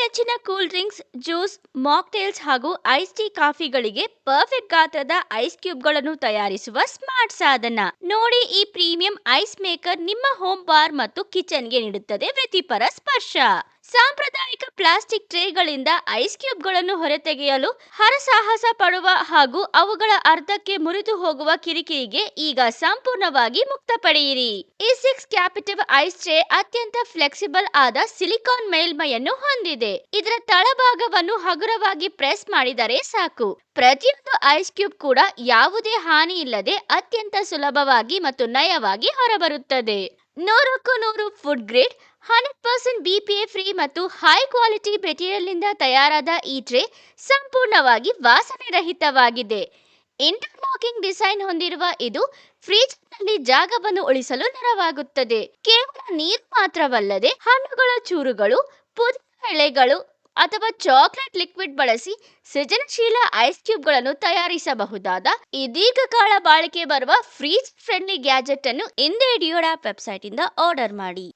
ನೆಚ್ಚಿನ cool drinks, juice, mocktails ಹಾಗೂ ice tea ಕಾಫಿಗಳಿಗೆ perfect ಗಾತ್ರದ ಐಸ್ ಕ್ಯೂಬ್ಗಳನ್ನು ತಯಾರಿಸುವ ಸ್ಮಾರ್ಟ್ ಸಾಧನ. ನೋಡಿ, ಈ ಪ್ರೀಮಿಯಂ ಐಸ್ ಮೇಕರ್ ನಿಮ್ಮ ಹೋಮ್ ಬಾರ್ ಮತ್ತು ಕಿಚನ್ಗೆ ನೀಡುತ್ತದೆ ವೃತ್ತಿಪರ ಸ್ಪರ್ಶ. ಸಾಂಪ್ರದಾಯಿಕ ಪ್ಲಾಸ್ಟಿಕ್ ಟ್ರೇಗಳಿಂದ ಐಸ್ ಕ್ಯೂಬ್ಗಳನ್ನು ಹೊರತೆಗೆಯಲು ಹರಸಾಹಸ ಪಡುವ ಹಾಗೂ ಅವುಗಳ ಅರ್ಧಕ್ಕೆ ಮುರಿದು ಹೋಗುವ ಕಿರಿಕಿರಿಗೆ ಈಗ ಸಂಪೂರ್ಣವಾಗಿ ಮುಕ್ತ ಪಡೆಯಿರಿ. ಈ 6 ಕ್ಯಾಪಿಟಿವ್ ಐಸ್ ಟ್ರೇ ಅತ್ಯಂತ ಫ್ಲೆಕ್ಸಿಬಲ್ ಆದ ಸಿಲಿಕಾನ್ ಮೇಲ್ಮೈಯನ್ನು ಹೊಂದಿದೆ. ಇದರ ತಳಭಾಗವನ್ನು ಹಗುರವಾಗಿ ಪ್ರೆಸ್ ಮಾಡಿದರೆ ಸಾಕು, ಪ್ರತಿಯೊಂದು ಐಸ್ ಕ್ಯೂಬ್ ಕೂಡ ಯಾವುದೇ ಹಾನಿ ಇಲ್ಲದೆ ಅತ್ಯಂತ ಸುಲಭವಾಗಿ ಮತ್ತು ನಯವಾಗಿ ಹೊರಬರುತ್ತದೆ. 100ಕ್ಕೂ 100 ಫುಡ್ ಗ್ರೇಡ್ 100% BPA ಫ್ರೀ ಮತ್ತು ಹೈ ಕ್ವಾಲಿಟಿ ಮೆಟೀರಿಯಲ್ನಿಂದ ತಯಾರಾದ ಈ ಟ್ರೇ ಸಂಪೂರ್ಣವಾಗಿ ವಾಸನೆ ರಹಿತವಾಗಿದೆ. ಇಂಟರ್ಲಾಕಿಂಗ್ ಡಿಸೈನ್ ಹೊಂದಿರುವ ಇದು ಫ್ರೀಜರ್ನಲ್ಲಿ ಜಾಗವನ್ನು ಉಳಿಸಲು ನೆರವಾಗುತ್ತದೆ. ಕೇವಲ ನೀರು ಮಾತ್ರವಲ್ಲದೆ ಹಣ್ಣುಗಳ ಚೂರುಗಳು, ಪುದೀನ ಎಲೆಗಳು ಅಥವಾ ಚಾಕ್ಲೇಟ್ ಲಿಕ್ವಿಡ್ ಬಳಸಿ ಸೃಜನಶೀಲ ಐಸ್ ಕ್ಯೂಬ್ಗಳನ್ನು ತಯಾರಿಸಬಹುದಾದ ಈ ದೀರ್ಘಕಾಲ ಬಾಳಿಕೆ ಬರುವ ಫ್ರೀಜ್ ಫ್ರೆಂಡ್ಲಿ ಗ್ಯಾಜೆಟ್ ಅನ್ನು ಇಂದೇ ಡಿಯೋಡ್ ಆಪ್ ವೆಬ್ಸೈಟ್ ಇಂದ ಆರ್ಡರ್ ಮಾಡಿ.